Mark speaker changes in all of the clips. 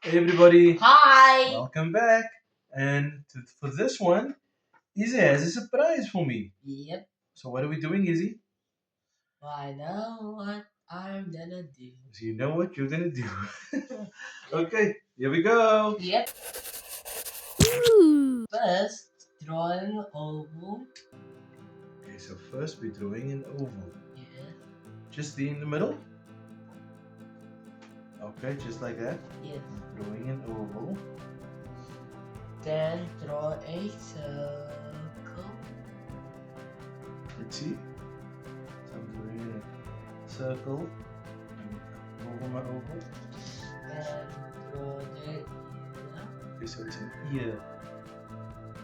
Speaker 1: Hey everybody,
Speaker 2: Hi.
Speaker 1: welcome back. And for this one, Izzy has a surprise for me.
Speaker 2: Yep.
Speaker 1: So what are we doing, Izzy?
Speaker 2: I know what I'm gonna do.
Speaker 1: So you know what you're gonna do. Okay, here we go.
Speaker 2: Yep. First, draw an oval.
Speaker 1: Okay, so first we're drawing an oval.
Speaker 2: Yeah.
Speaker 1: Just the in the middle. Okay, just like that.
Speaker 2: Yes.
Speaker 1: Drawing an oval.
Speaker 2: Then draw a circle.
Speaker 1: Let's see. So I'm drawing a circle. Over my oval.
Speaker 2: And draw the ear.
Speaker 1: Okay, so it's an ear.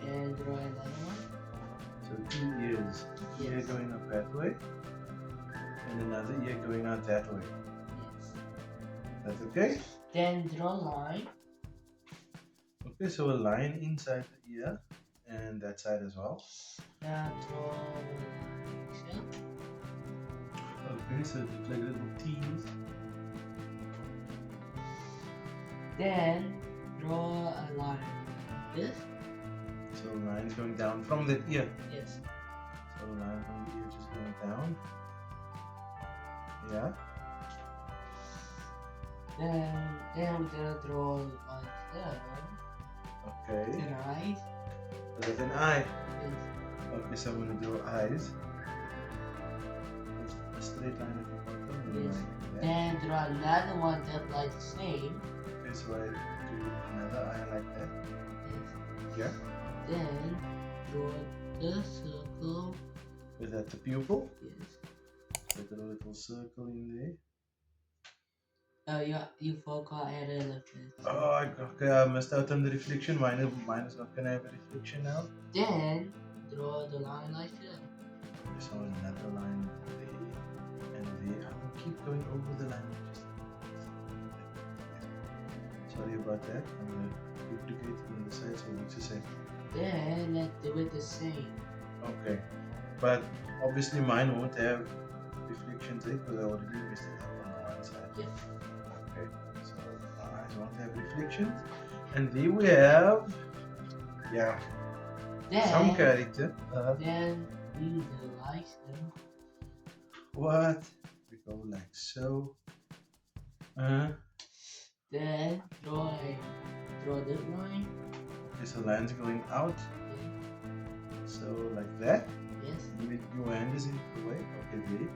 Speaker 2: And draw another one.
Speaker 1: So 2 ears. Ear
Speaker 2: Yes.
Speaker 1: going up that way. And another ear going out that way.
Speaker 2: Yes.
Speaker 1: That's okay?
Speaker 2: Then draw a line.
Speaker 1: Okay, so a line inside the ear and that side as well.
Speaker 2: Now draw like so.
Speaker 1: Okay, so it looks like little T's.
Speaker 2: Then draw a line like this.
Speaker 1: So a line is going down from the ear.
Speaker 2: Yes.
Speaker 1: So a line from the ear just going down. Yeah.
Speaker 2: Then we're gonna draw like that.
Speaker 1: Okay.
Speaker 2: Right?
Speaker 1: So that's an eye.
Speaker 2: Yes.
Speaker 1: Okay, so I'm gonna draw eyes. A straight line at the bottom.
Speaker 2: Yes.
Speaker 1: Like that.
Speaker 2: Then draw another one just like the same.
Speaker 1: Okay, so I do another eye like that.
Speaker 2: Yes.
Speaker 1: Yeah.
Speaker 2: Then draw the circle.
Speaker 1: Is that the pupil?
Speaker 2: Yes.
Speaker 1: Put a little circle in there.
Speaker 2: You forgot add a reflection.
Speaker 1: Oh, okay, I missed out on the reflection. Mine is not gonna have a reflection now.
Speaker 2: Then draw the line like that.
Speaker 1: So another line there and there. I will keep going over the line. Sorry about that. I'm gonna duplicate it on the side so it looks the same.
Speaker 2: Then let's do it the same.
Speaker 1: Okay, but obviously mine won't have reflections there because I already messed it up on the one side.
Speaker 2: Yep.
Speaker 1: Okay, so eyes won't have reflections, and there we have, yeah, some
Speaker 2: Then
Speaker 1: character.
Speaker 2: then we do like so.
Speaker 1: What? We go like so.
Speaker 2: Then draw this line.
Speaker 1: Okay, so lines going out.
Speaker 2: Yes.
Speaker 1: So like that.
Speaker 2: Yes.
Speaker 1: Your hand is in the way. Okay, there.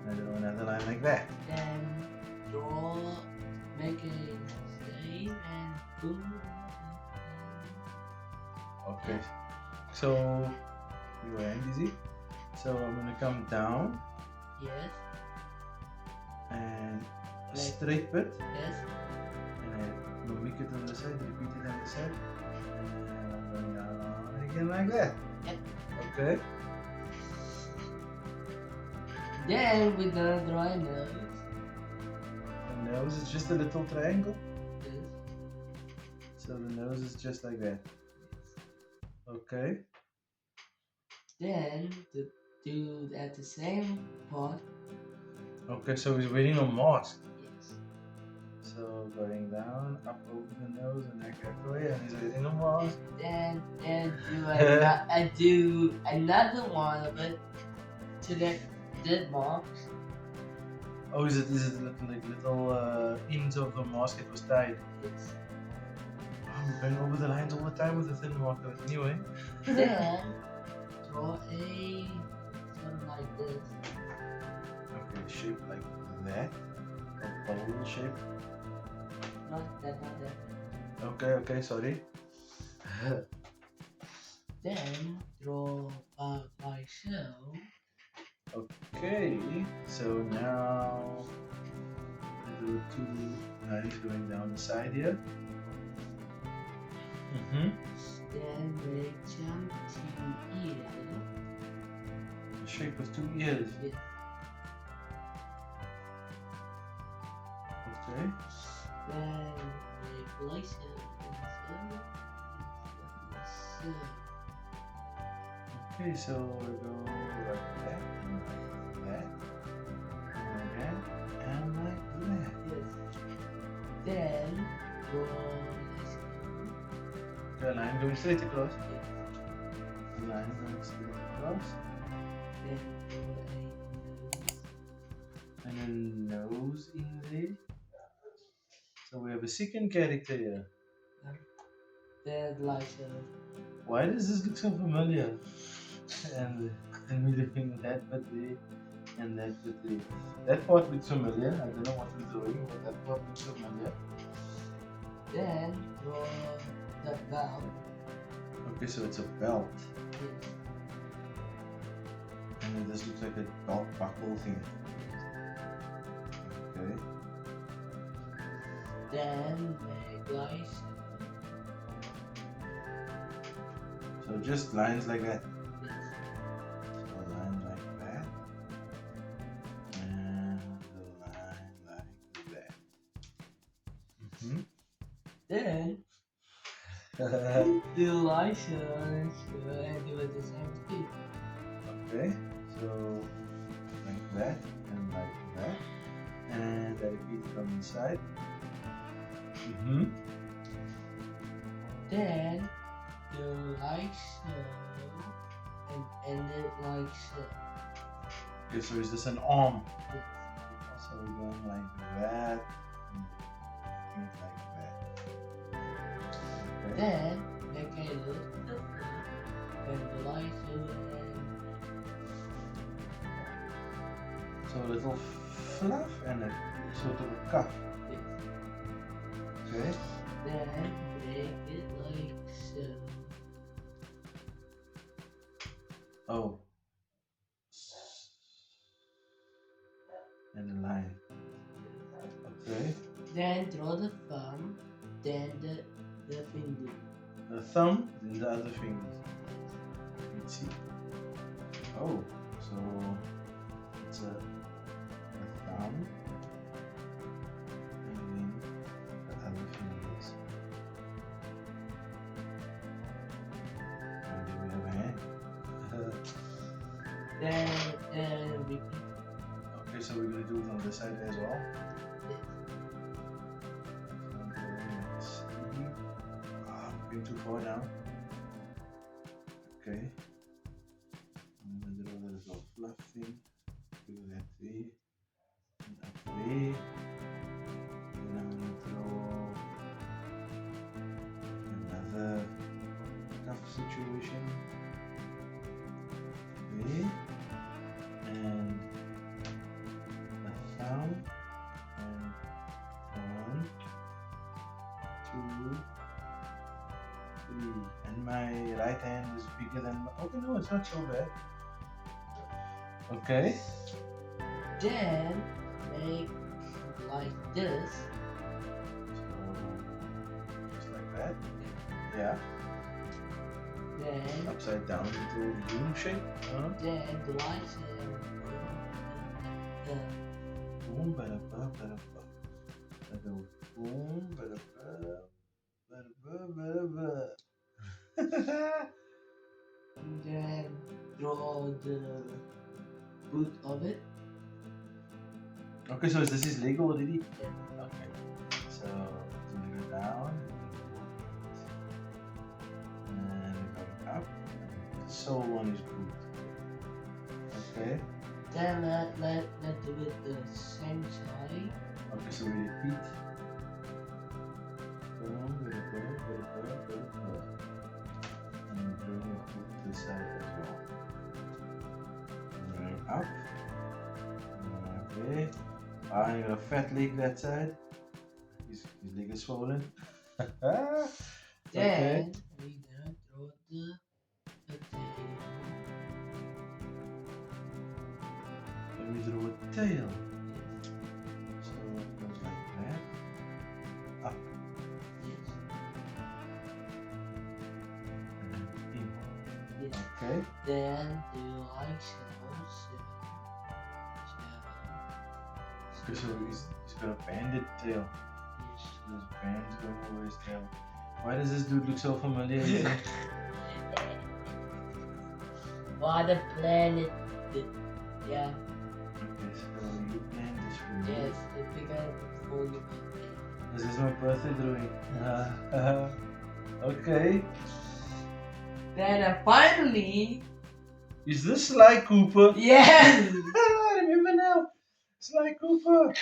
Speaker 1: And I draw another line like that.
Speaker 2: Then make a save and boom.
Speaker 1: Okay. So your hand is it. So I'm gonna come down
Speaker 2: Yes.
Speaker 1: and a
Speaker 2: Like-
Speaker 1: straight bit.
Speaker 2: Yes.
Speaker 1: And I will make it on the side, repeat it on the side. And I'm going down again like that.
Speaker 2: Yep.
Speaker 1: Okay.
Speaker 2: Then we're gonna draw a nose.
Speaker 1: The nose is just a little triangle.
Speaker 2: Yes.
Speaker 1: So the nose is just like that. Okay.
Speaker 2: Then to do at the same part.
Speaker 1: Okay, so he's wearing a mask.
Speaker 2: Yes.
Speaker 1: So going down, up over the nose and like that way, and he's wearing a mask.
Speaker 2: Then do another one of it to the marks.
Speaker 1: Oh, is it little ends of the mask it was tied?
Speaker 2: Yes.
Speaker 1: I'm going over the lines all the time with the thin marker. Anyway.
Speaker 2: Then draw a something like this.
Speaker 1: Okay, shape like that. A bowl shape.
Speaker 2: Not that.
Speaker 1: Okay, sorry.
Speaker 2: Then draw like so.
Speaker 1: Okay, so now do 2 lines going down the side here.
Speaker 2: Then make some 2 ears.
Speaker 1: The shape of 2 ears.
Speaker 2: Yes.
Speaker 1: Okay.
Speaker 2: Then make like so.
Speaker 1: Okay, so we'll go like that, and like that, and like that, and like that.
Speaker 2: Yes. Then draw this.
Speaker 1: Okay, a line going straight across.
Speaker 2: Yes.
Speaker 1: A line going straight across.
Speaker 2: Then draw a nose.
Speaker 1: And a nose in there. So we have a second character here.
Speaker 2: Then like
Speaker 1: Why does this look so familiar? And me doing that bit there and that bit there. That part looks familiar. I don't know what we're doing, but that part looks familiar.
Speaker 2: then draw the belt.
Speaker 1: Okay, so it's a belt.
Speaker 2: Yes.
Speaker 1: And this looks like a belt buckle thing. Okay.
Speaker 2: Then make like
Speaker 1: So just lines like that.
Speaker 2: this.
Speaker 1: So a line like that. And a line like that.
Speaker 2: Then do license and do it the same speed.
Speaker 1: Okay, so like that and like that. And I repeat from inside.
Speaker 2: Then do like so and end it like so.
Speaker 1: Okay, so is this an arm?
Speaker 2: Yes.
Speaker 1: So we're going like that and things like that. Okay.
Speaker 2: Then make a little and the like so
Speaker 1: So a little fluff and a sort of a cuff.
Speaker 2: and
Speaker 1: Okay.
Speaker 2: then make it like so.
Speaker 1: Oh. And a line. Okay.
Speaker 2: Then draw the thumb, then the finger.
Speaker 1: The thumb and the other fingers. Let's see. Oh, so it's a thumb and then the other fingers. And then we have a hand.
Speaker 2: Then repeat.
Speaker 1: Okay, so we're gonna do it on this side as well. Let's see. I'm going too far now. Okay. I'm gonna do a little fluff thing. Do that there. And up there. And I'm gonna throw another cuff situation. There. And a thumb. And 1, 2, 3. And my right hand is bigger than my. Okay, no, it's not so bad. Okay.
Speaker 2: Then make like this.
Speaker 1: So just like that. Yeah.
Speaker 2: Then
Speaker 1: Upside down into a U shape.
Speaker 2: then the lights and
Speaker 1: Boom, bada ba, bada ba. Bada boom, bada ba, bada ba, bada ba.
Speaker 2: then draw the boot of it.
Speaker 1: Okay, so this is Lego already?
Speaker 2: Yeah.
Speaker 1: Okay. So it's gonna go down. And going up. So one is good. Okay.
Speaker 2: Then let do it the same side.
Speaker 1: Okay, so we repeat. Boom, bada ba, bada ba, bada ba. And bring it to this side as well. Bring up. Okay. I'm gonna fat leg that side. His leg is swollen.
Speaker 2: Then we gonna draw the tail.
Speaker 1: And we draw a tail. So it goes like that. Up
Speaker 2: Yes.
Speaker 1: and in.
Speaker 2: Yes.
Speaker 1: Okay.
Speaker 2: Then do like so.
Speaker 1: Okay, so he's got a banded tail.
Speaker 2: Yes.
Speaker 1: So there's bands going over his tail. Why does this dude look so familiar?
Speaker 2: What a planet. Yeah.
Speaker 1: Okay, so you plan this for me.
Speaker 2: Yes. If we can fold it.
Speaker 1: This is my birthday drawing. Okay.
Speaker 2: Then finally,
Speaker 1: Is this Sly Cooper?
Speaker 2: yes,
Speaker 1: I remember now. Sly Cooper.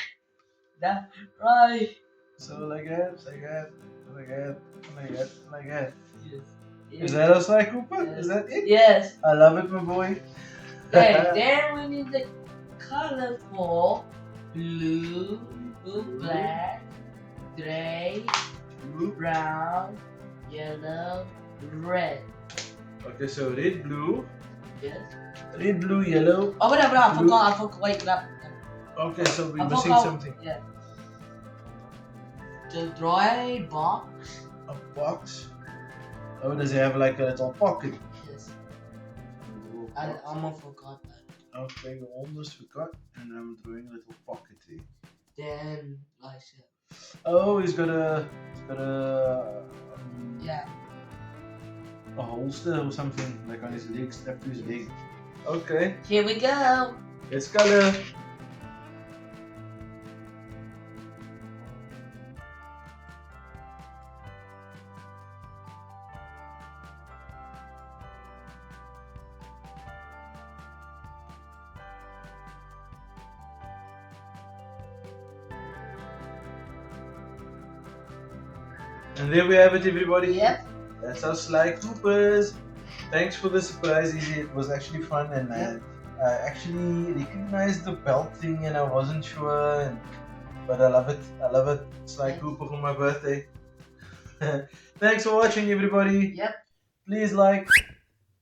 Speaker 2: that's right.
Speaker 1: So like that, like that, like that, like that, like that.
Speaker 2: Yes.
Speaker 1: Is that a Sly Cooper?
Speaker 2: Yes.
Speaker 1: Is that it?
Speaker 2: Yes.
Speaker 1: I love it, my boy.
Speaker 2: Okay, then we need the colorful blue, black, gray, brown, yellow, red.
Speaker 1: Okay, so red, blue.
Speaker 2: Yes.
Speaker 1: Red, blue, yellow.
Speaker 2: Oh, wait, I
Speaker 1: Blue.
Speaker 2: forgot. Wait, no.
Speaker 1: Okay, so we're
Speaker 2: I
Speaker 1: missing
Speaker 2: forgot.
Speaker 1: something.
Speaker 2: Yeah. Just draw a box.
Speaker 1: A box. Oh, does it have like a little pocket?
Speaker 2: Yes.
Speaker 1: A little
Speaker 2: I
Speaker 1: box.
Speaker 2: almost forgot that.
Speaker 1: Okay, you almost forgot, and I'm drawing a little pocket here.
Speaker 2: Then, like,
Speaker 1: Oh, he's got a
Speaker 2: yeah.
Speaker 1: a holster or something like on his leg, strapped to his leg. Okay,
Speaker 2: Here we go.
Speaker 1: let's color. And there we have it, everybody.
Speaker 2: Yep.
Speaker 1: That's our Sly Coopers. Thanks for the surprise, Izzy. It was actually fun, and I actually recognized the belt thing, and I wasn't sure. But I love it. I love it. Sly Cooper for my birthday. Thanks for watching, everybody.
Speaker 2: Yep.
Speaker 1: Please like,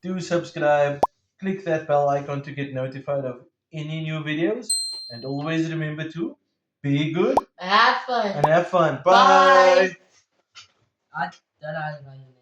Speaker 1: do subscribe, click that bell icon to get notified of any new videos, and always remember to be good
Speaker 2: Have fun.
Speaker 1: and have fun.
Speaker 2: Bye.
Speaker 1: Bye.
Speaker 2: I